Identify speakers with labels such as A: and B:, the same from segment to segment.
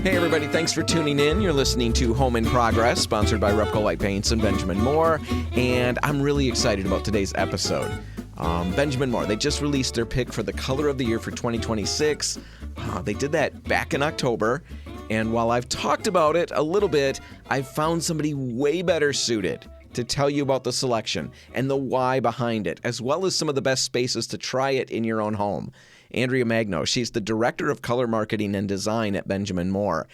A: Hey everybody, thanks for tuning in. You're listening to Home in Progress, sponsored by RepcoLite Paints and Benjamin Moore, and I'm really excited about today's episode. Benjamin Moore, they just released their pick for the color of the year for 2026. They did that back in October, and while I've talked about it a little bit, I've found somebody way better suited to tell you about the selection and the why behind it, as well as some of the best spaces to try it in your own home. Andrea Magno, she's the Director of Color Marketing and Design at Benjamin Moore.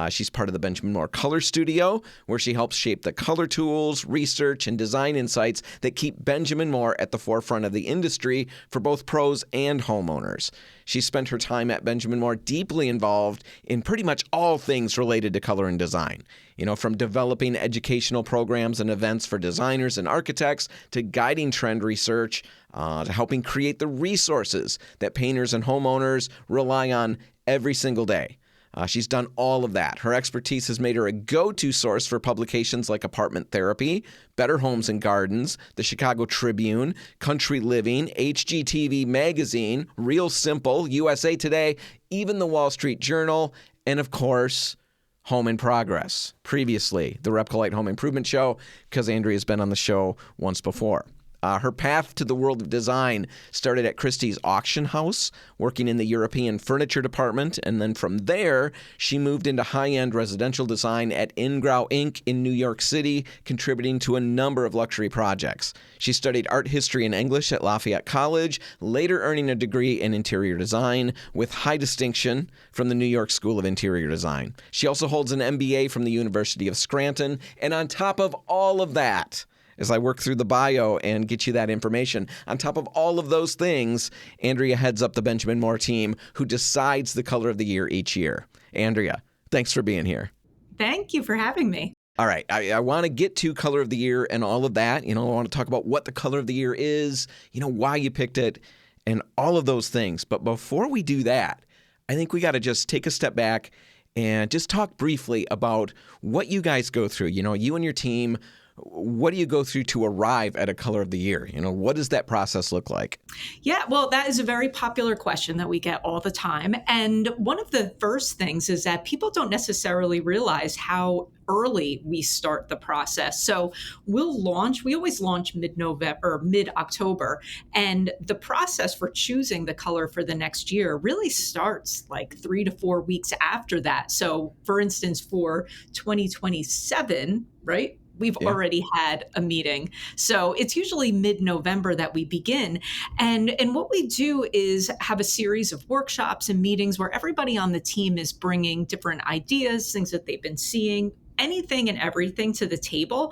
A: She's part of the Benjamin Moore Color Studio, where she helps shape the color tools, research, and design insights that keep Benjamin Moore at the forefront of the industry for both pros and homeowners. She spent her time at Benjamin Moore deeply involved in pretty much all things related to color and design. You know, from developing educational programs and events for designers and architects to guiding trend research, to helping create the resources that painters and homeowners rely on every single day. She's done all of that. Her expertise has made her a go-to source for publications like Apartment Therapy, Better Homes and Gardens, the Chicago Tribune, Country Living, HGTV Magazine, Real Simple, USA Today, even the Wall Street Journal, and of course, Home in Progress. Previously, the RepcoLite Home Improvement Show, because Andrea's been on the show once before. Her path to the world of design started at Christie's Auction House, working in the European furniture department, and then from there, she moved into high-end residential design at Ingrau Inc. in New York City, contributing to a number of luxury projects. She studied art history and English at Lafayette College, later earning a degree in interior design with high distinction from the New York School of Interior Design. She also holds an MBA from the University of Scranton, and on top of all of that, as I work through the bio and get you that information, on top of all of those things, Andrea heads up the Benjamin Moore team who decides the color of the year each year. Andrea, thanks for being here.
B: Thank you for having me.
A: All right, I want to get to color of the year and all of that. You know, I want to talk about what the color of the year is, you know, why you picked it, and all of those things. But before we do that, I think we got to just take a step back and just talk briefly about what you guys go through. You know, you and your team, what do you go through to arrive at a color of the year? You know, what does that process look like?
B: Yeah, well, that is a very popular question that we get all the time. And one of the first things is that people don't necessarily realize how early we start the process. So we always launch mid-November or mid-October. And the process for choosing the color for the next year really starts like 3 to 4 weeks after that. So for instance, for 2027, right? We've already had a meeting. So it's usually mid-November that we begin. And what we do is have a series of workshops and meetings where everybody on the team is bringing different ideas, things that they've been seeing, anything and everything to the table.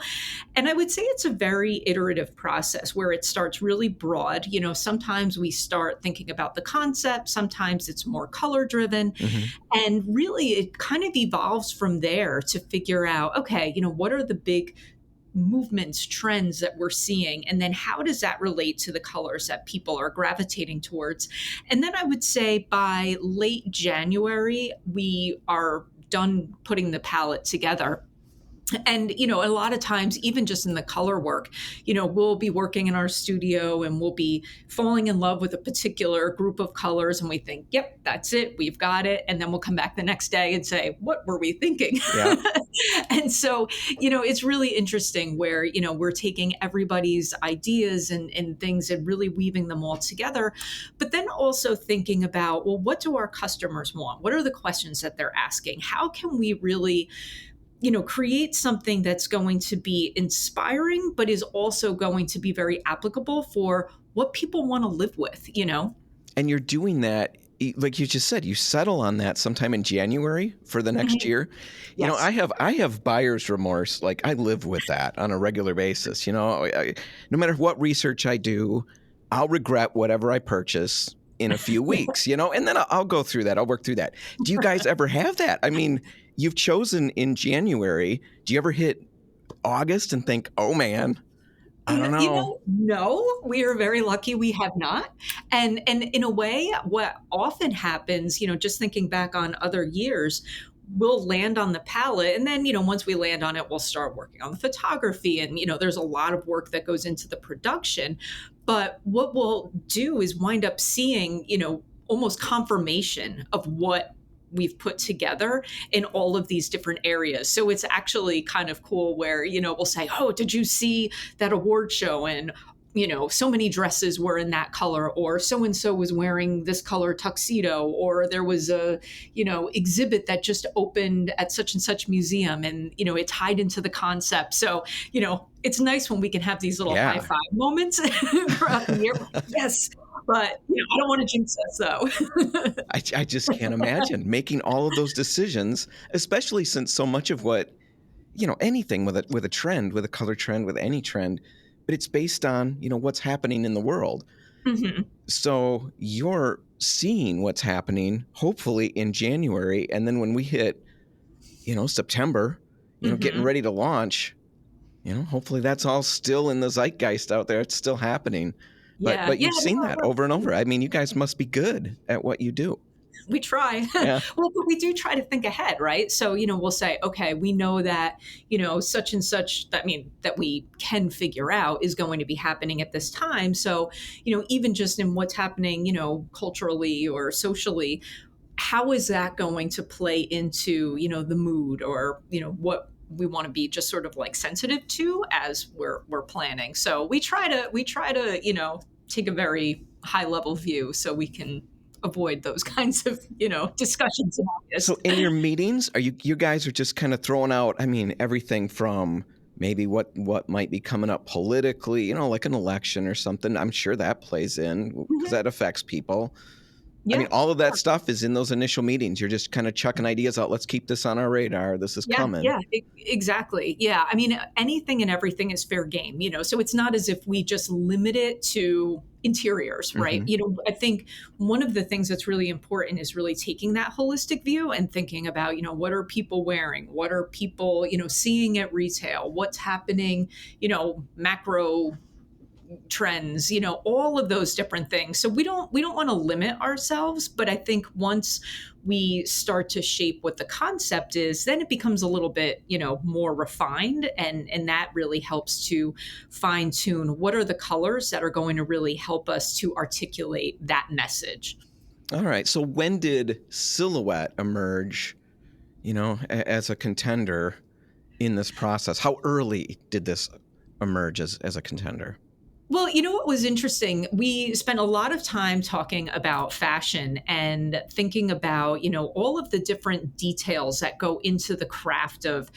B: And I would say it's a very iterative process where it starts really broad. You know, sometimes we start thinking about the concept, sometimes it's more color driven. And really it kind of evolves from there to figure out, okay, you know, what are the big movements, trends that we're seeing? And then how does that relate to the colors that people are gravitating towards? And then I would say by late January, we are done putting the palette together. And, you know, a lot of times, even just in the color work, you know, we'll be working in our studio and we'll be falling in love with a particular group of colors. And we think, yep, that's it. We've got it. And then we'll come back the next day and say, what were we thinking? Yeah. And so, you know, it's really interesting where, you know, we're taking everybody's ideas and things and really weaving them all together. But then also thinking about, well, what do our customers want? What are the questions that they're asking? How can we really, you know, create something that's going to be inspiring, but is also going to be very applicable for what people want to live with, you know?
A: And you're doing that, like you just said, you settle on that sometime in January for the next year. You know, I have buyer's remorse. Like I live with that on a regular basis. You know, no matter what research I do, I'll regret whatever I purchase in a few weeks, you know, and then I'll go through that. I'll work through that. Do you guys ever have that? I mean, you've chosen in January. Do you ever hit August and think, oh man, I don't know.
B: You know, no, we are very lucky we have not. And in a way, what often happens, you know, just thinking back on other years, we'll land on the palette. And then, you know, once we land on it, we'll start working on the photography. And, you know, there's a lot of work that goes into the production. But what we'll do is wind up seeing, you know, almost confirmation of what we've put together in all of these different areas. So it's actually kind of cool where, we'll say, oh, did you see that award show? And so many dresses were in that color, or so-and-so was wearing this color tuxedo, or there was a, exhibit that just opened at such and such museum, and, it tied into the concept. So, it's nice when we can have these little high five moments throughout the year. Yes. But I don't want to jinx us, though.
A: I just can't imagine making all of those decisions, especially since so much of what, anything with a trend, with a color trend, with any trend, but it's based on, what's happening in the world.
B: Mm-hmm.
A: So you're seeing what's happening, hopefully in January. And then when we hit, September, getting ready to launch, hopefully that's all still in the zeitgeist out there. It's still happening. But you've seen that over and over. I mean, you guys must be good at what you do.
B: We try.
A: Yeah.
B: Well, but we do try to think ahead, right? So, we'll say, okay, we know that, such and such, that we can figure out is going to be happening at this time. So, even just in what's happening, culturally or socially, how is that going to play into, the mood or, what we want to be just sort of like sensitive to as we're planning. So we try to, take a very high level view so we can avoid those kinds of, discussions in August.
A: So in your meetings, you guys are just kind of throwing out, everything from maybe what might be coming up politically, like an election or something. I'm sure that plays in because that affects people. Yeah, all of that stuff is in those initial meetings. You're just kind of chucking ideas out. Let's keep this on our radar. This is coming.
B: Yeah, exactly. Yeah. Anything and everything is fair game, so it's not as if we just limit it to interiors, right? Mm-hmm. I think one of the things that's really important is really taking that holistic view and thinking about, what are people wearing? What are people, seeing at retail? What's happening, macro trends, all of those different things. So we don't want to limit ourselves, but I think once we start to shape what the concept is, then it becomes a little bit, more refined, and that really helps to fine tune what are the colors that are going to really help us to articulate that message.
A: All right. So when did Silhouette emerge, as a contender in this process? How early did this emerge as a contender?
B: Well, what was interesting? We spent a lot of time talking about fashion and thinking about, all of the different details that go into the craft of,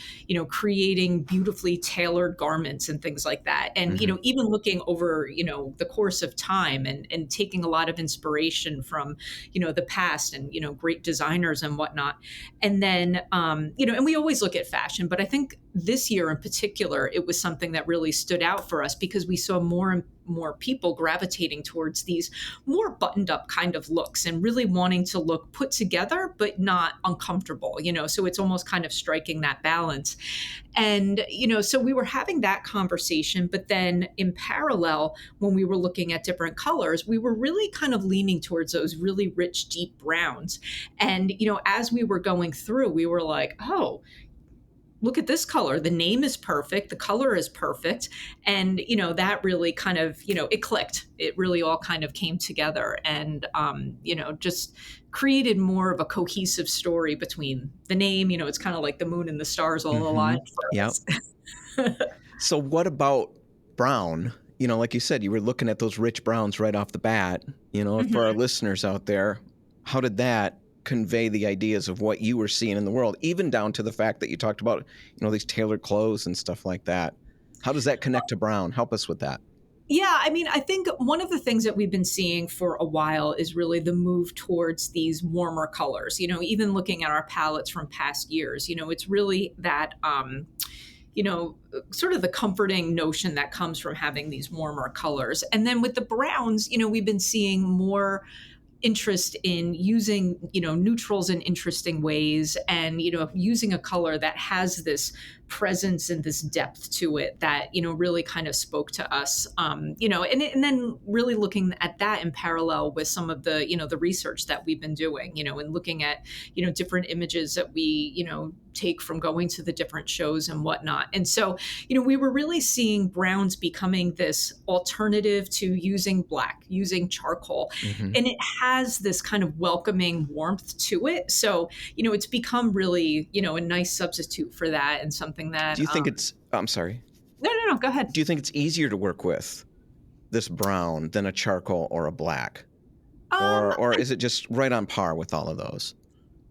B: creating beautifully tailored garments and things like that. And,
A: Mm-hmm.
B: Even looking over, the course of time and taking a lot of inspiration from, the past and, great designers and whatnot. And then, and we always look at fashion, but I think this year in particular, it was something that really stood out for us because we saw more and more people gravitating towards these more buttoned up kind of looks and really wanting to look put together, but not uncomfortable, so it's almost kind of striking that balance. And, so we were having that conversation, but then in parallel, when we were looking at different colors, we were really kind of leaning towards those really rich, deep browns. And, as we were going through, we were like, oh, look at this color. The name is perfect. The color is perfect. And, that really kind of, it clicked. It really all kind of came together and, just created more of a cohesive story between the name. It's kind of like the moon and the stars all aligned for us.
A: So what about brown? Like you said, you were looking at those rich browns right off the bat.
B: Mm-hmm.
A: For our listeners out there, how did that convey the ideas of what you were seeing in the world, even down to the fact that you talked about, these tailored clothes and stuff like that? How does that connect to brown? Help us with that.
B: Yeah, I think one of the things that we've been seeing for a while is really the move towards these warmer colors. Even looking at our palettes from past years, it's really that, sort of the comforting notion that comes from having these warmer colors. And then with the browns, we've been seeing more interest in using, neutrals in interesting ways and, using a color that has this presence and this depth to it that, really kind of spoke to us. And then really looking at that in parallel with some of the, the research that we've been doing, and looking at, different images that we, take from going to the different shows and whatnot. And so, we were really seeing browns becoming this alternative to using black, using charcoal.
A: Mm-hmm.
B: And it has this kind of welcoming warmth to it. So, it's become really, a nice substitute for that, and something that...
A: Do you think I'm sorry.
B: No, go ahead.
A: Do you think it's easier to work with this brown than a charcoal or a black? Or is it just right on par with all of those?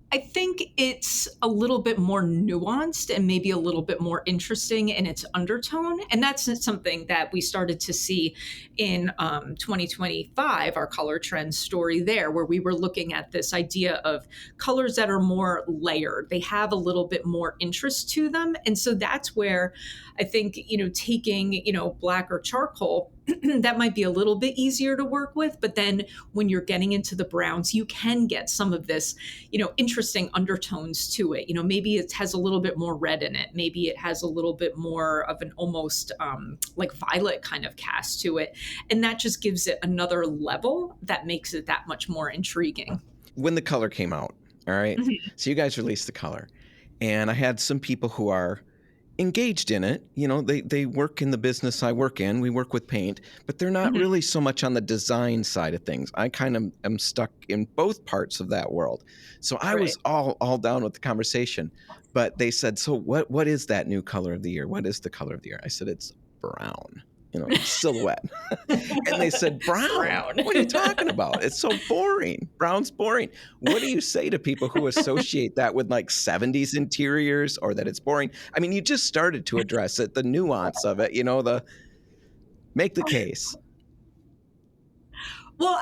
B: I think it's a little bit more nuanced and maybe a little bit more interesting in its undertone. And that's something that we started to see in 2025, our color trends story there, where we were looking at this idea of colors that are more layered. They have a little bit more interest to them. And so that's where I think, taking, black or charcoal, that might be a little bit easier to work with. But then when you're getting into the browns, you can get some of this, interesting undertones to it. Maybe it has a little bit more red in it. Maybe it has a little bit more of an almost like violet kind of cast to it. And that just gives it another level that makes it that much more intriguing.
A: When the color came out, all right?
B: Mm-hmm.
A: So you guys released the color. And I had some people who are engaged in it. They work in the business I work in. We work with paint, but they're not really so much on the design side of things. I kind of am stuck in both parts of that world. So I was all down with the conversation, but they said, so what is that new color of the year? What is the color of the year? I said, it's brown. Silhouette. And they said, brown. What are you talking about? It's so boring. Brown's boring. What do you say to people who associate that with like 70s interiors, or that it's boring? I mean, you just started to address it, the nuance of it, make the case.
B: Well,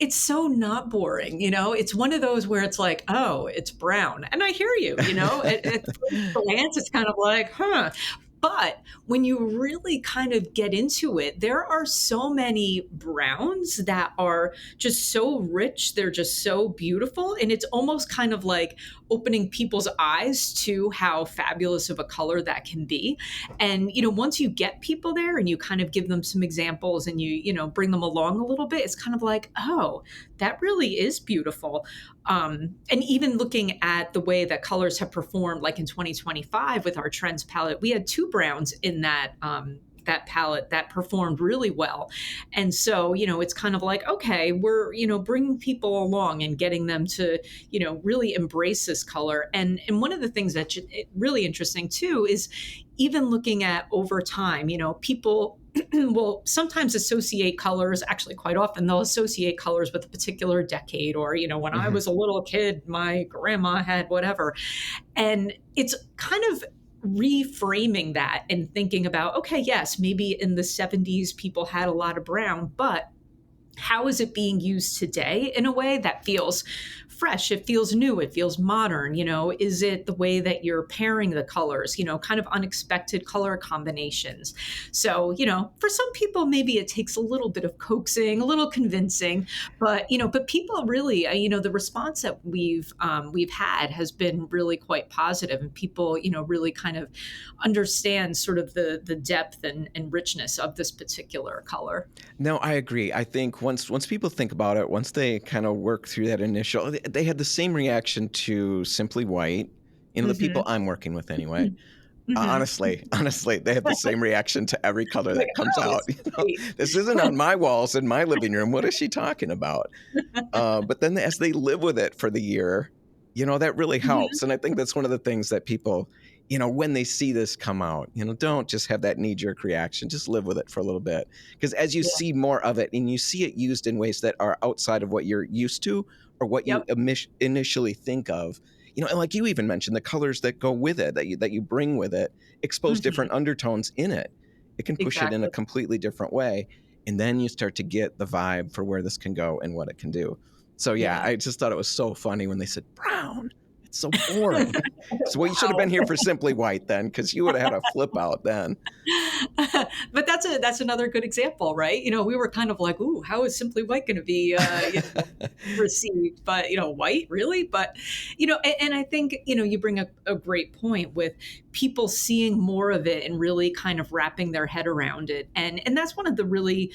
B: it's so not boring. It's one of those where it's like, oh, it's brown. And I hear you, at first glance, it's kind of like, huh. But when you really kind of get into it, there are so many browns that are just so rich. They're just so beautiful. And it's almost kind of like opening people's eyes to how fabulous of a color that can be. And, once you get people there and you kind of give them some examples and you bring them along a little bit, it's kind of like, oh, that really is beautiful. And even looking at the way that colors have performed, like in 2025 with our trends palette, we had 2 browns in that palette that performed really well. And so, it's kind of like, okay, we're, bringing people along and getting them to, really embrace this color. And one of the things that's really interesting too is even looking at over time, people will sometimes associate colors, actually quite often they'll associate colors with a particular decade, or, when I was a little kid, my grandma had whatever. And it's kind of reframing that and thinking about, okay, yes, maybe in the 70s people had a lot of brown, but how is it being used today in a way that feels fresh? It feels new. It feels modern. Is it the way that you're pairing the colors, kind of unexpected color combinations? So, for some people, maybe it takes a little bit of coaxing, a little convincing, but people really, the response that we've had has been really quite positive, and people, really kind of understand sort of the depth and richness of this particular color.
A: No, I agree. I think once people think about it, once they kind of work through that initial, they had the same reaction to Simply White, the people I'm working with anyway. Honestly, they have the same reaction to every color that comes out. This isn't on my walls in my living room. What is she talking about? But then as they live with it for the year, that really helps. And I think that's one of the things that people, when they see this come out, don't just have that knee-jerk reaction. Just live with it for a little bit. Because as you see more of it and you see it used in ways that are outside of what you're used to or what you initially think of, and like you even mentioned, the colors that go with it, that you bring with it, expose different undertones in it. It can push it in a completely different way. And then you start to get the vibe for where this can go and what it can do. So, I just thought it was so funny when they said, brown. So boring. So you should have been here for Simply White then, because you would have had a flip out then.
B: But that's another good example, right? We were kind of like, ooh, how is Simply White going to be received? But white, really? But and I think you bring a great point with people seeing more of it and really kind of wrapping their head around it, and that's one of the really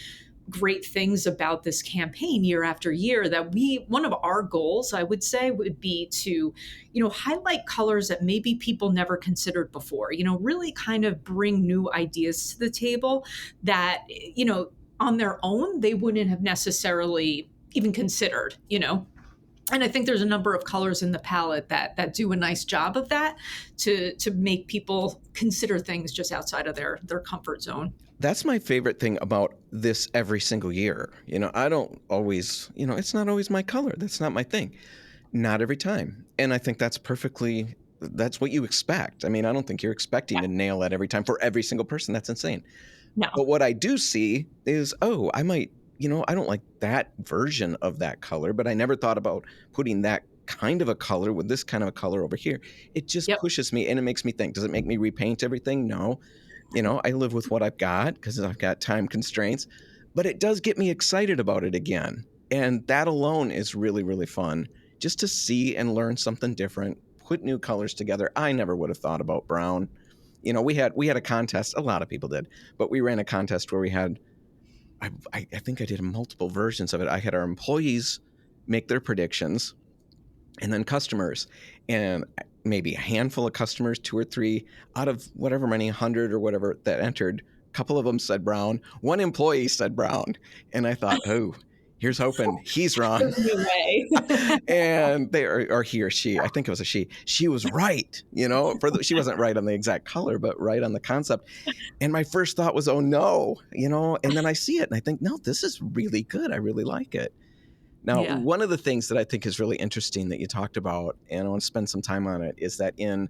B: great things about this campaign year after year, that one of our goals, I would say, would be to highlight colors that maybe people never considered before, really kind of bring new ideas to the table that on their own they wouldn't have necessarily even considered. And I think there's a number of colors in the palette that do a nice job of that, to make people consider things just outside of their comfort zone.
A: That's my favorite thing about this every single year. I don't always, it's not always my color. That's not my thing. Not every time. And I think that's what you expect. I mean, I don't think you're expecting to nail that every time for every single person. That's insane.
B: No.
A: But what I do see is, I might, I don't like that version of that color, but I never thought about putting that kind of a color with this kind of a color over here. It just pushes me, and it makes me think, does it make me repaint everything? No. I live with what I've got because I've got time constraints, but it does get me excited about it again. And that alone is really, really fun, just to see and learn something different, put new colors together. I never would have thought about brown. We had a contest, a lot of people did, but we ran a contest where we had, I think I did multiple versions of it. I had our employees make their predictions, and then customers, and maybe a handful of customers, 2 or 3 out of whatever many 100 or whatever that entered. A couple of them said brown. One employee said brown, and I thought, oh, here's hoping he's wrong.
B: There's no way.
A: And they or he or she, I think it was a she. She was right. She wasn't right on the exact color, but right on the concept. And my first thought was, oh no, And then I see it, and I think, no, this is really good. I really like it. Now, one of the things that I think is really interesting that you talked about, and I want to spend some time on it, is that in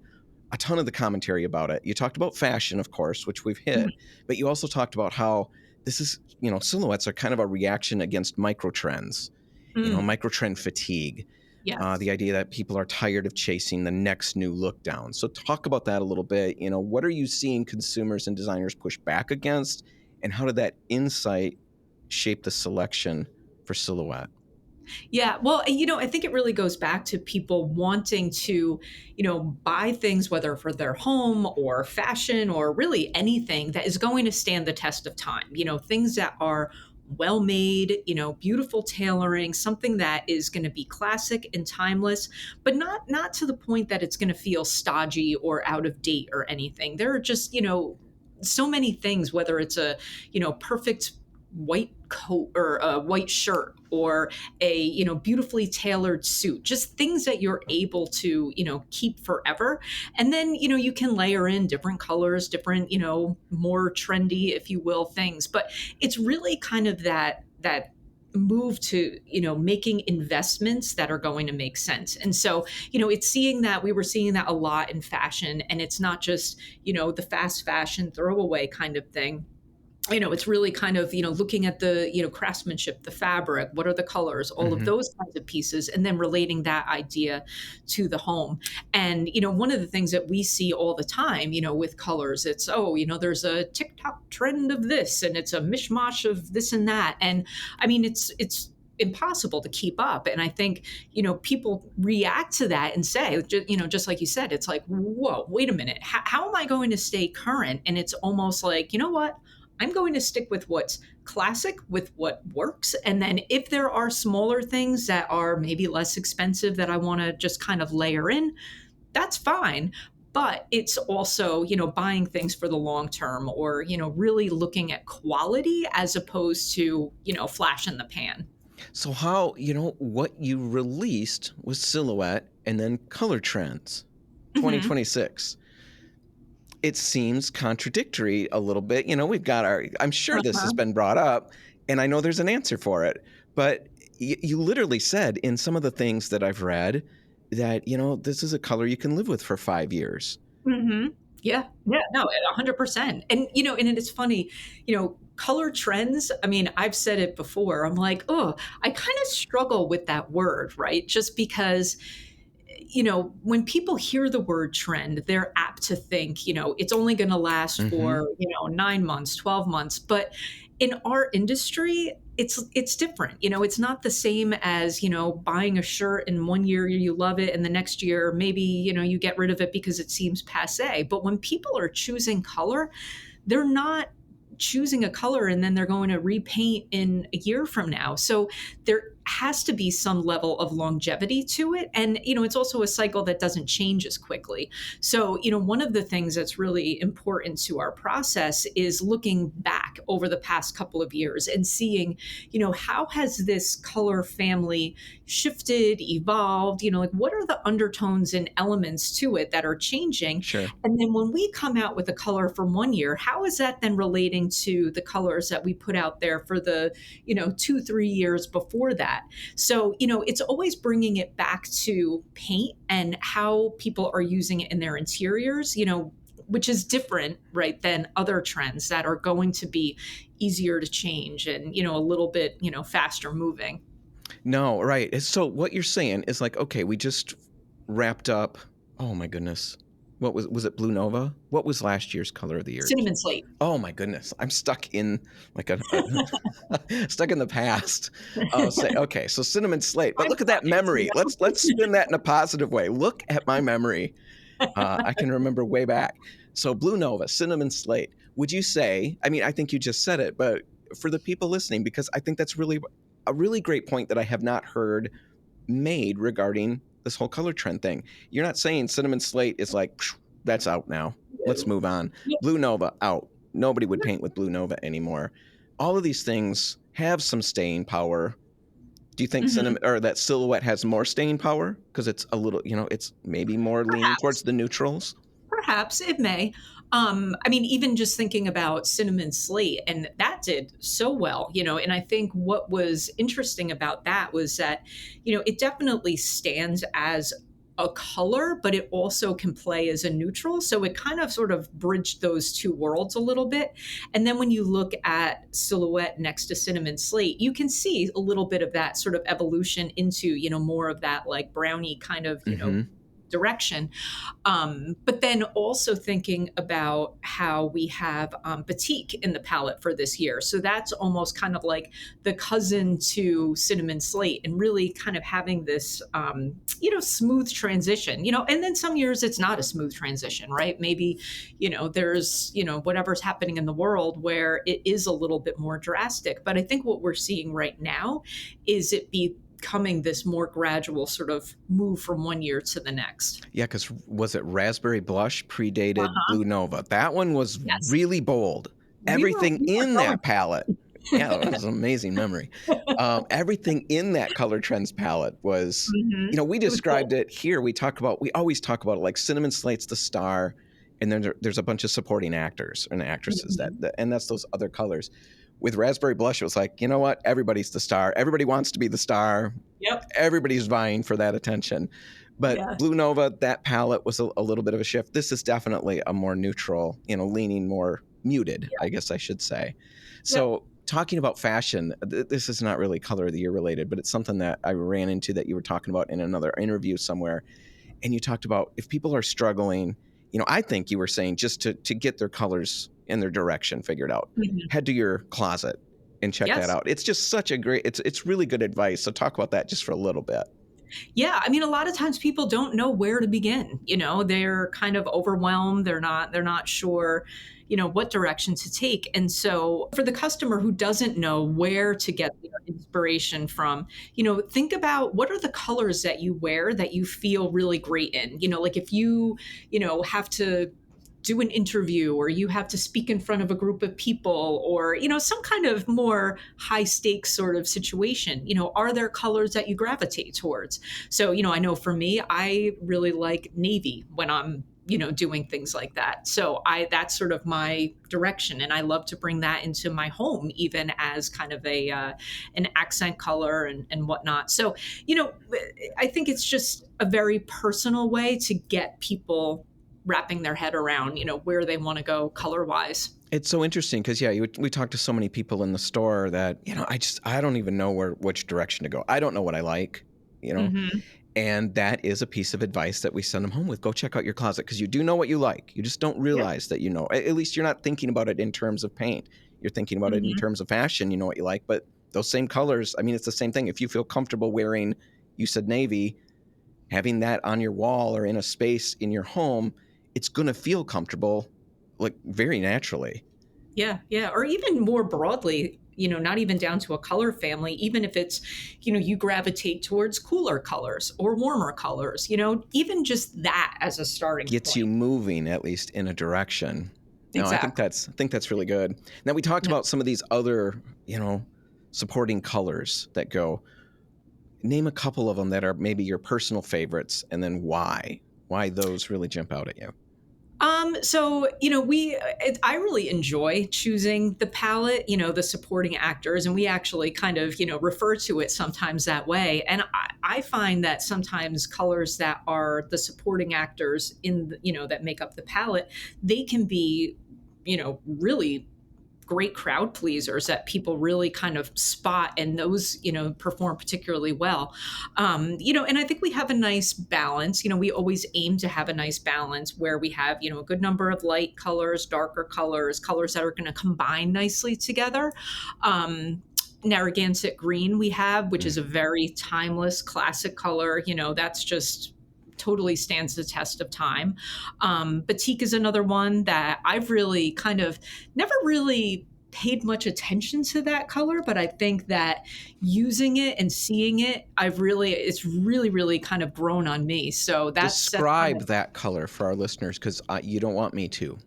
A: a ton of the commentary about it, you talked about fashion, of course, which we've hit, but you also talked about how this is, silhouettes are kind of a reaction against micro trends, micro trend fatigue.
B: Yes.
A: The idea that people are tired of chasing the next new look down. So talk about that a little bit. What are you seeing consumers and designers push back against, and how did that insight shape the selection for Silhouette?
B: Yeah, well, I think it really goes back to people wanting to, buy things, whether for their home or fashion or really anything that is going to stand the test of time. Things that are well made, beautiful tailoring, something that is going to be classic and timeless, but not to the point that it's going to feel stodgy or out of date or anything. There are just, so many things, whether it's a, perfect white coat or a white shirt or a beautifully tailored suit, just things that you're able to keep forever. And then you can layer in different colors, different more trendy, if you will, things. But it's really kind of that move to making investments that are going to make sense. And so it's we were seeing that a lot in fashion, and it's not just the fast fashion throwaway kind of thing. It's really kind of, looking at the, craftsmanship, the fabric, what are the colors, all of those kinds of pieces, and then relating that idea to the home. And, one of the things that we see all the time, with colors, it's, there's a TikTok trend of this, and it's a mishmash of this and that. And I mean, it's impossible to keep up. And I think, people react to that and say, just like you said, it's like, whoa, wait a minute. How am I going to stay current? And it's almost like, you know what? I'm going to stick with what's classic, with what works. And then if there are smaller things that are maybe less expensive that I want to just kind of layer in, that's fine. But it's also, buying things for the long term, or, really looking at quality as opposed to, flash in the pan.
A: So how, what you released was Silhouette and then Color Trends 2026. It seems contradictory a little bit. We've got I'm sure this has been brought up, and I know there's an answer for it, but you literally said in some of the things that I've read that, this is a color you can live with for 5 years.
B: Mm-hmm. Yeah, no, 100%. And, and it's funny, color trends. I mean, I've said it before. I'm like, I kind of struggle with that word, right? Just because, when people hear the word trend, they're apt to think, it's only going to last
A: Mm-hmm.
B: for, 9 months, 12 months. But in our industry, it's different. It's not the same as, buying a shirt and one year you love it and the next year maybe, you get rid of it because it seems passé. But when people are choosing color, they're not choosing a color and then they're going to repaint in a year from now. So there has to be some level of longevity to it. And, it's also a cycle that doesn't change as quickly. So, one of the things that's really important to our process is looking back over the past couple of years and seeing, how has this color family shifted, evolved, like what are the undertones and elements to it that are changing?
A: Sure.
B: And then when we come out with a color from one year, how is that then relating to the colors that we put out there for the, 2-3 years before that? So, it's always bringing it back to paint and how people are using it in their interiors, which is different, right, than other trends that are going to be easier to change and, a little bit, faster moving.
A: No, right. So what you're saying is like, okay, we just wrapped up. Oh my goodness. What was it Blue Nova? What was last year's color of the year?
B: Cinnamon slate.
A: Oh my goodness. I'm stuck in like stuck in the past. Okay, so cinnamon slate. But
B: I'm
A: look at that
B: fine,
A: memory. Let's spin that in a positive way. Look at my memory. I can remember way back. So Blue Nova, cinnamon slate. Would you say, I mean, I think you just said it, but for the people listening, because I think that's really a really great point that I have not heard made regarding this whole color trend thing. You're not saying cinnamon slate is like, that's out now. Let's move on. Blue Nova, out. Nobody would paint with Blue Nova anymore. All of these things have some staying power. Do you think cinnamon or that silhouette has more staying power? Because it's a little, it's maybe more leaning towards the neutrals?
B: Perhaps it may. I mean, even just thinking about cinnamon slate, and that did so well, and I think what was interesting about that was that, it definitely stands as a color, but it also can play as a neutral. So it kind of sort of bridged those two worlds a little bit. And then when you look at silhouette next to cinnamon slate, you can see a little bit of that sort of evolution into, more of that like brownie kind of, direction. But then also thinking about how we have batik in the palette for this year. So that's almost kind of like the cousin to cinnamon slate and really kind of having this, smooth transition, and then some years it's not a smooth transition, right? Maybe, there's, whatever's happening in the world where it is a little bit more drastic. But I think what we're seeing right now is it becoming this more gradual sort of move from one year to the next.
A: Yeah, because was it Raspberry Blush predated Blue Nova? That one was really bold. Everything in that palette. Yeah, that was an amazing memory. Everything in that color trends palette was, we described it here. We always talk about it like cinnamon slate's the star, and then there's a bunch of supporting actors and actresses and that's those other colors. With Raspberry Blush, it was like, you know what? Everybody's the star. Everybody wants to be the star.
B: Yep.
A: Everybody's vying for that attention. But Blue Nova, that palette was a little bit of a shift. This is definitely a more neutral, leaning more muted, I guess I should say. So talking about fashion, this is not really color of the year related, but it's something that I ran into that you were talking about in another interview somewhere. And you talked about if people are struggling, I think you were saying just to get their colors and their direction figured out, head to your closet and check that out. It's just such a great, it's really good advice. So talk about that just for a little bit.
B: Yeah, I mean, a lot of times people don't know where to begin. They're kind of overwhelmed. They're not sure, what direction to take. And so for the customer who doesn't know where to get their inspiration from, think about what are the colors that you wear that you feel really great in. Like if you, have to do an interview or you have to speak in front of a group of people or, some kind of more high stakes sort of situation, are there colors that you gravitate towards? So, I know for me, I really like navy when I'm, doing things like that. So that's sort of my direction. And I love to bring that into my home, even as kind of an accent color and whatnot. So, I think it's just a very personal way to get people wrapping their head around, where they want to go color wise.
A: It's so interesting because, we talk to so many people in the store that, I don't even know which direction to go. I don't know what I like, And that is a piece of advice that we send them home with. Go check out your closet because you do know what you like. You just don't
B: Yeah.
A: realize that you know. At least you're not thinking about it in terms of paint. You're thinking about it in
B: Mhm.
A: terms of fashion. You know what you like. But those same colors, I mean, it's the same thing. If you feel comfortable wearing, you said navy, having that on your wall or in a space in your home, it's going to feel comfortable, like very naturally.
B: Yeah, yeah. Or even more broadly, not even down to a color family, even if it's, you gravitate towards cooler colors or warmer colors, even just that as a starting
A: Gets you
B: point.
A: moving at least in a direction. No,
B: Exactly.
A: I think that's really good. Now we talked
B: Yeah.
A: about some of these other, supporting colors that go. Name a couple of them that are maybe your personal favorites, and then why. Why those really jump out at you.
B: So, I really enjoy choosing the palette, the supporting actors, and we actually kind of, refer to it sometimes that way. And I find that sometimes colors that are the supporting actors that make up the palette, they can be, really great crowd pleasers that people really kind of spot, and those perform particularly well. And I think we have a nice balance. We always aim to have a nice balance where we have a good number of light colors, darker colors that are going to combine nicely together. Narragansett green we have, which is a very timeless classic color. That's just totally stands the test of time. Batik is another one that I've really kind of never really paid much attention to that color, but I think that using it and seeing it, it's really, really kind of grown on me. So that's kind
A: Describe
B: of,
A: that color for our listeners, because you don't want me to.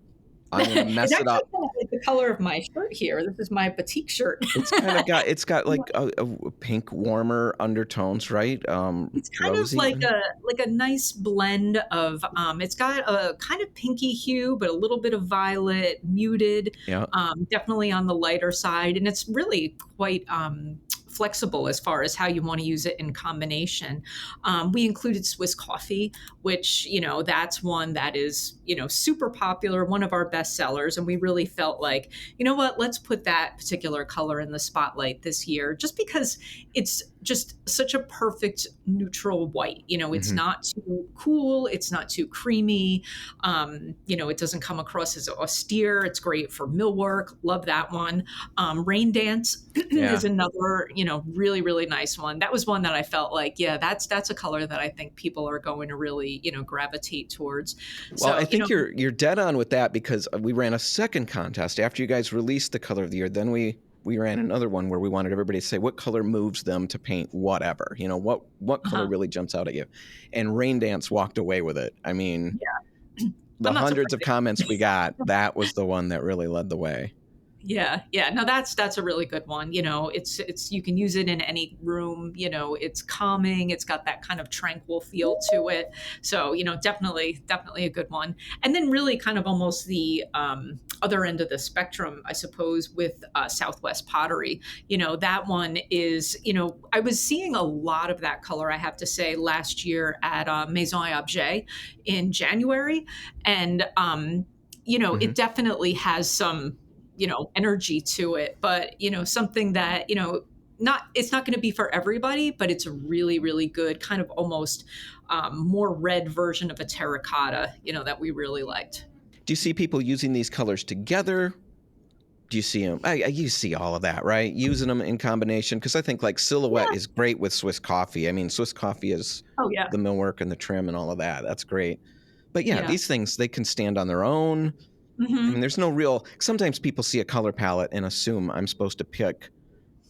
A: I'm gonna
B: it's
A: mess it
B: actually
A: up.
B: kind of like the color of my shirt here. This is my batik shirt.
A: It's got like a pink warmer undertones, right?
B: It's kind of
A: Rosy.
B: like a nice blend of it's got a kind of pinky hue, but a little bit of violet, muted,
A: Yeah.
B: definitely on the lighter side, and it's really quite flexible as far as how you want to use it in combination. We included Swiss coffee, which that's one that is super popular, one of our best sellers, and we really felt like what, let's put that particular color in the spotlight this year, just because it's just such a perfect neutral white. It's
A: Mm-hmm.
B: not too cool, it's not too creamy. It doesn't come across as austere. It's great for millwork. Love that one. Rain Dance
A: Yeah.
B: is another, really, really nice one. That was one that I felt like, yeah, that's a color that I think people are going to really, gravitate towards.
A: Well, I
B: So,
A: think you're dead on with that, because we ran a second contest after you guys released the color of the year. Then we ran another one where we wanted everybody to say what color moves them to paint whatever. What color
B: uh-huh.
A: really jumps out at you. And Rain Dance walked away with it. I mean,
B: Yeah,
A: the
B: I'm not
A: hundreds
B: surprised.
A: of comments we got, that was the one that really led the way.
B: Yeah, yeah. No, that's a really good one. It's you can use it in any room. It's calming. It's got that kind of tranquil feel to it. So definitely a good one. And then really kind of almost the other end of the spectrum, I suppose, with Southwest Pottery. That one is I was seeing a lot of that color, I have to say, last year at Maison et Objet in January, and
A: Mm-hmm.
B: it definitely has some energy to it, but something that not it's not going to be for everybody, but it's a really, really good kind of almost more red version of a terracotta that we really liked.
A: Do you see people using these colors together? Do you see them? You see all of that, right? Using them in combination, because I think like Silhouette
B: Yeah.
A: is great with Swiss coffee. I mean, Swiss coffee is
B: Oh yeah.
A: the millwork and the trim and all of that. That's great. But yeah,
B: Yeah.
A: these things, they can stand on their own. I mean,
B: Hmm.
A: there's no real. Sometimes people see a color palette and assume I'm supposed to pick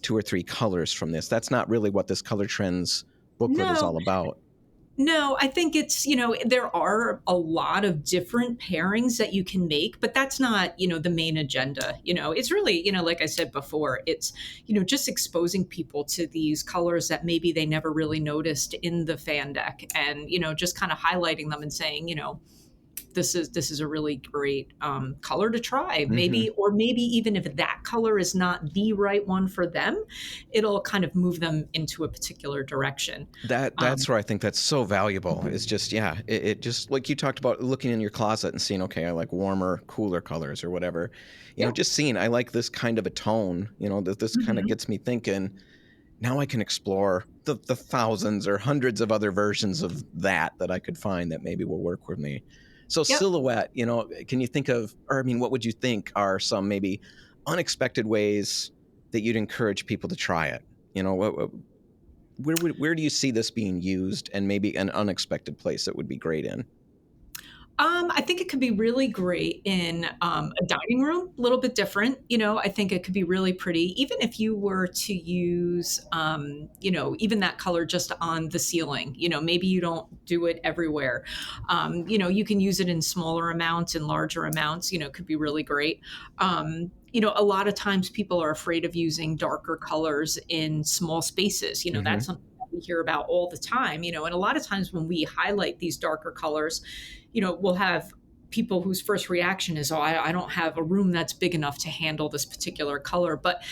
A: 2 or 3 colors from this. That's not really what this Color Trends booklet is
B: No,
A: all about.
B: no, I think it's, there are a lot of different pairings that you can make, but that's not, the main agenda. It's really, like I said before, it's, just exposing people to these colors that maybe they never really noticed in the fan deck, and, just kind of highlighting them and saying, this is a really great color to try.
A: Mm-hmm.
B: Maybe even if that color is not the right one for them, it'll kind of move them into a particular direction.
A: That's where I think that's so valuable. It's just it just like you talked about, looking in your closet and seeing, okay, I like warmer, cooler colors or whatever.
B: Yeah.
A: Just seeing I like this kind of a tone. That this kind of
B: Mhm.
A: gets me thinking. now I can explore the thousands or hundreds of other versions of that I could find that maybe will work with me. So
B: Yep.
A: silhouette, can you think of, or I mean, what would you think are some maybe unexpected ways that you'd encourage people to try it? Where do you see this being used, and maybe an unexpected place that would be great in?
B: I think it could be really great in a dining room, a little bit different. I think it could be really pretty, even if you were to use, even that color just on the ceiling. Maybe you don't do it everywhere. You can use it in smaller amounts and larger amounts. It could be really great. A lot of times people are afraid of using darker colors in small spaces.
A: Mm-hmm.
B: That's something that we hear about all the time. And a lot of times when we highlight these darker colors, we'll have people whose first reaction is, oh, I don't have a room that's big enough to handle this particular color. But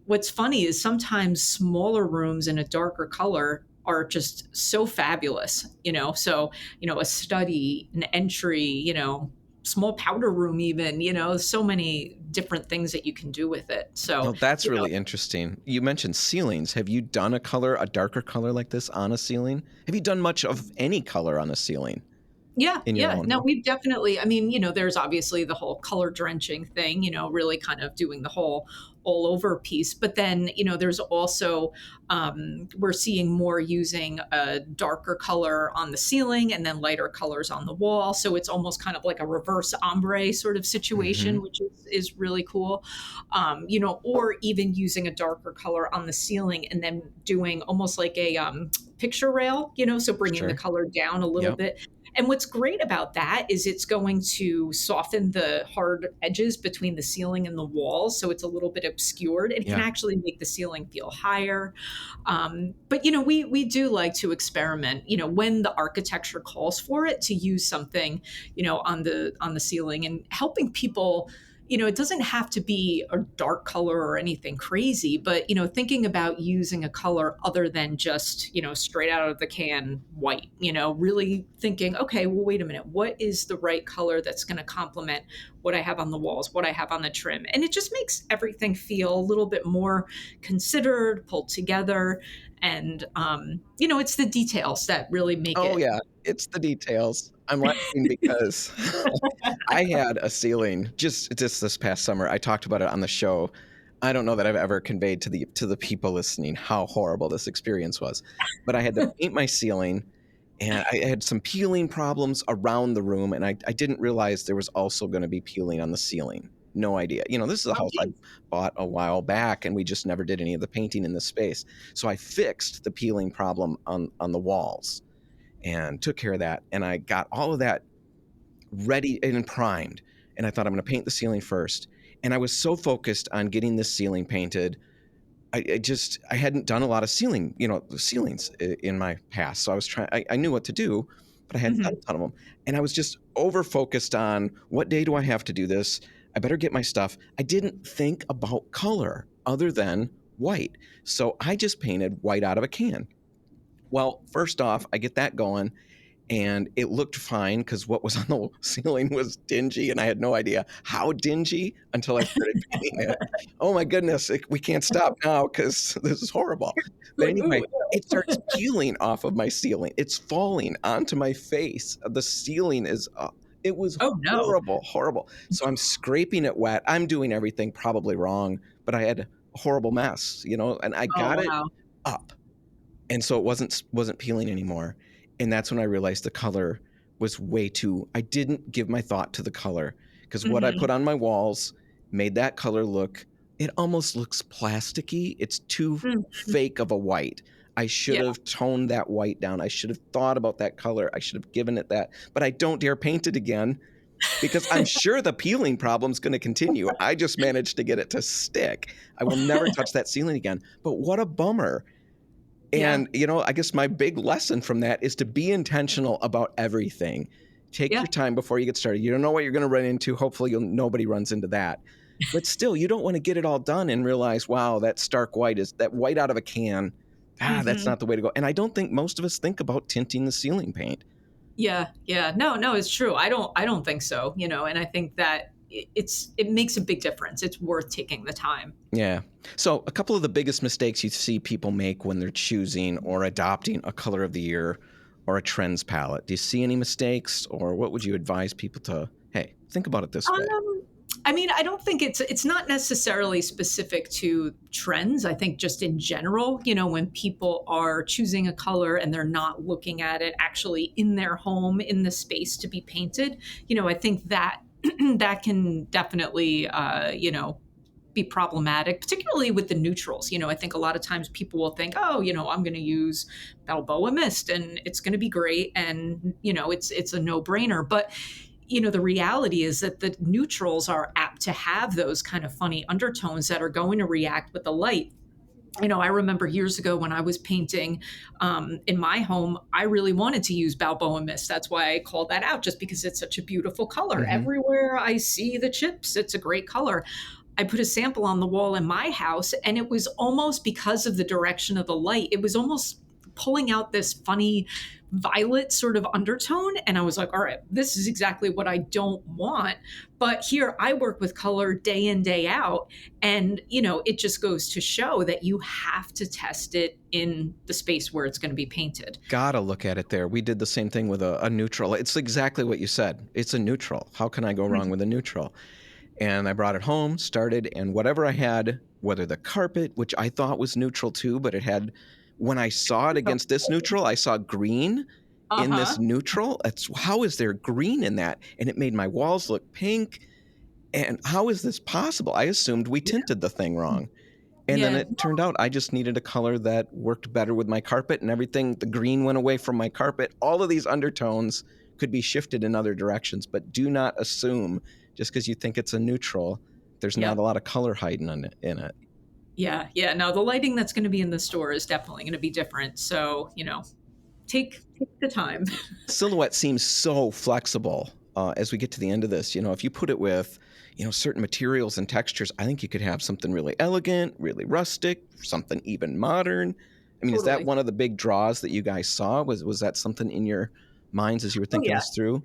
B: what's funny is sometimes smaller rooms in a darker color are just so fabulous, so, a study, an entry, small powder room, even, so many different things that you can do with it. So,
A: Oh, that's really interesting. You mentioned ceilings. Have you done a darker color like this on a ceiling? Have you done much of any color on a ceiling
B: yeah,
A: in your
B: yeah.
A: own
B: No,
A: home?
B: we've definitely, I mean, there's obviously the whole color drenching thing, really kind of doing the whole all over piece. But then, there's also, we're seeing more using a darker color on the ceiling and then lighter colors on the wall. So it's almost kind of like a reverse ombre sort of
A: Mm-hmm.
B: situation, which is really cool. Or even using a darker color on the ceiling and then doing almost like a picture rail, so bringing the
A: Sure.
B: color down a little
A: Yep.
B: bit. And what's great about that is it's going to soften the hard edges between the ceiling and the walls. So it's a little bit obscured and can
A: Yeah.
B: actually make the ceiling feel higher. But we do like to experiment, when the architecture calls for it, to use something, on the ceiling, and helping people. It doesn't have to be a dark color or anything crazy, but, thinking about using a color other than just, straight out of the can white, really thinking, okay, well, wait a minute, what is the right color that's going to complement what I have on the walls, what I have on the trim? And it just makes everything feel a little bit more considered, pulled together. And, it's the details that really make
A: Oh,
B: it.
A: yeah. It's the details. I'm laughing because I had a ceiling just this past summer. I talked about it on the show. I don't know that I've ever conveyed to the people listening how horrible this experience was, but I had to paint my ceiling, and I had some peeling problems around the room, and I didn't realize there was also going to be peeling on the ceiling. No idea. This is a
B: Oh,
A: house I
B: geez.
A: bought a while back, and we just never did any of the painting in this space. So I fixed the peeling problem on the walls and took care of that. And I got all of that ready and primed. And I thought, I'm going to paint the ceiling first. And I was so focused on getting this ceiling painted. I hadn't done a lot of ceilings in my past. So I was trying, I knew what to do, but I hadn't done
B: Mhm.
A: a ton of them. And I was just over focused on, what day do I have to do this? I better get my stuff. I didn't think about color other than white. So I just painted white out of a can. Well, first off, I get that going, and it looked fine because what was on the ceiling was dingy, and I had no idea how dingy until I started painting it. Oh my goodness, we can't stop now because this is horrible. But
B: Like, ooh.
A: anyway, it starts peeling off of my ceiling. It's falling onto my face. The ceiling is up. It was
B: Oh, no.
A: horrible, horrible. So I'm scraping it wet. I'm doing everything probably wrong, but I had a horrible mess, and I
B: Oh,
A: got it
B: wow.
A: up, and so it wasn't peeling anymore. And that's when I realized the color was way too, I didn't give my thought to the color, because what I
B: Mhm.
A: put on my walls made that color look, it almost looks plasticky. It's too
B: Mm.
A: fake of a white. I should
B: Yeah.
A: have toned that white down. I should have thought about that color. I should have given it that, but I don't dare paint it again because I'm sure the peeling problem's going to continue. I just managed to get it to stick. I will never touch that ceiling again. But what a bummer.
B: Yeah.
A: And, I guess my big lesson from that is to be intentional about everything. Take
B: Yeah.
A: your time before you get started. You don't know what you're going to run into. Hopefully, nobody runs into that. But still, you don't want to get it all done and realize, wow, that stark white is that white out of a can. That's
B: Mhm.
A: not the way to go. And I don't think most of us think about tinting the ceiling paint.
B: Yeah, yeah. No, no, it's true. I don't think so, and I think that, it makes a big difference. It's worth taking the time.
A: Yeah. So a couple of the biggest mistakes you see people make when they're choosing or adopting a color of the year or a trends palette. Do you see any mistakes, or what would you advise people to, hey, think about it this way?
B: I mean, I don't think it's not necessarily specific to trends. I think just in general, when people are choosing a color and they're not looking at it actually in their home, in the space to be painted, I think that that can definitely, be problematic, particularly with the neutrals. I think a lot of times people will think, oh, I'm going to use Balboa Mist and it's going to be great. And, it's a no brainer. But the reality is that the neutrals are apt to have those kind of funny undertones that are going to react with the light. I remember years ago when I was painting in my home, I really wanted to use Balboa Mist. That's why I called that out, just because it's such a beautiful color.
A: Mm-hmm.
B: Everywhere I see the chips, it's a great color. I put a sample on the wall in my house, and it was almost, because of the direction of the light, it was almost pulling out this funny violet sort of undertone. And I was like, all right, this is exactly what I don't want. But here I work with color day in, day out. And, it just goes to show that you have to test it in the space where it's going to be painted.
A: Gotta look at it there. We did the same thing with a neutral. It's exactly what you said. It's a neutral. How can I go wrong with a neutral? And I brought it home, started, and whatever I had, whether the carpet, which I thought was neutral too, but it had, when I saw it against this neutral, I saw green in this neutral. How is there green in that? And it made my walls look pink. And how is this possible? I assumed we tinted the thing wrong. And then it turned out I just needed a color that worked better with my carpet and everything. The green went away from my carpet. All of these undertones could be shifted in other directions, but do not assume just because you think it's a neutral, there's not a lot of color hiding in it.
B: Yeah. No, the lighting that's going to be in the store is definitely going to be different. So, take the time.
A: Silhouette seems so flexible as we get to the end of this. If you put it with, certain materials and textures, I think you could have something really elegant, really rustic, something even modern. I mean, Is that one of the big draws that you guys saw? Was that something in your minds as you were thinking this through?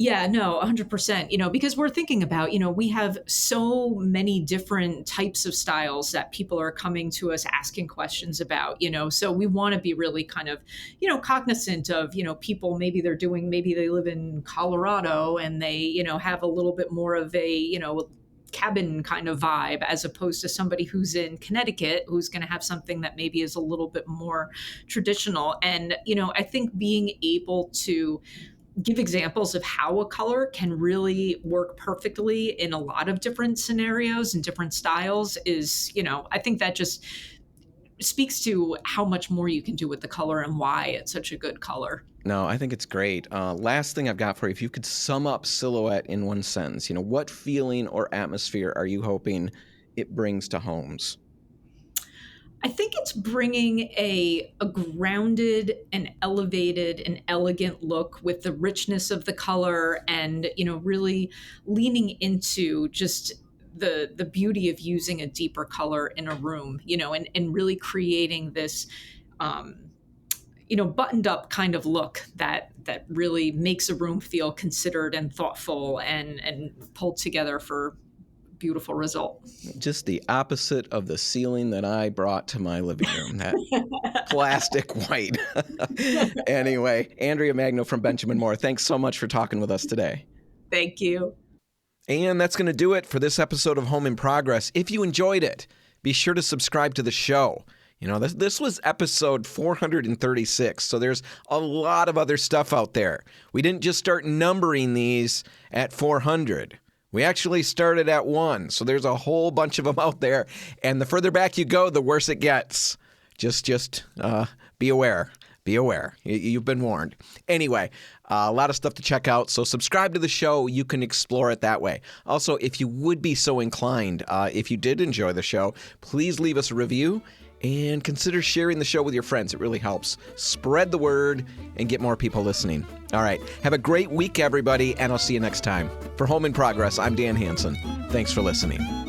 B: Yeah, no, 100%, because we're thinking about, we have so many different types of styles that people are coming to us asking questions about, so we want to be really kind of, cognizant of, people, maybe they live in Colorado and they, have a little bit more of a, cabin kind of vibe, as opposed to somebody who's in Connecticut who's going to have something that maybe is a little bit more traditional. And, I think being able to give examples of how a color can really work perfectly in a lot of different scenarios and different styles is, I think that just speaks to how much more you can do with the color and why it's such a good color.
A: No, I think it's great. Last thing I've got for you, if you could sum up Silhouette in one sentence, what feeling or atmosphere are you hoping it brings to homes?
B: I think it's bringing a grounded and elevated and elegant look with the richness of the color and, really leaning into just the beauty of using a deeper color in a room, and really creating this, buttoned up kind of look that really makes a room feel considered and thoughtful and pulled together for beautiful result.
A: Just the opposite of the ceiling that I brought to my living room, that plastic white. Anyway, Andrea Magno from Benjamin Moore, thanks so much for talking with us today.
B: Thank you.
A: And that's going to do it for this episode of Home in Progress. If you enjoyed it, be sure to subscribe to the show. This was episode 436, so there's a lot of other stuff out there. We didn't just start numbering these at 400. We actually started at 1, so there's a whole bunch of them out there. And the further back you go, the worse it gets. Just be aware. Be aware. You've been warned. Anyway, a lot of stuff to check out. So subscribe to the show. You can explore it that way. Also, if you would be so inclined, if you did enjoy the show, please leave us a review and consider sharing the show with your friends. It really helps spread the word and get more people listening. All right. Have a great week, everybody, and I'll see you next time. For Home in Progress, I'm Dan Hansen. Thanks for listening.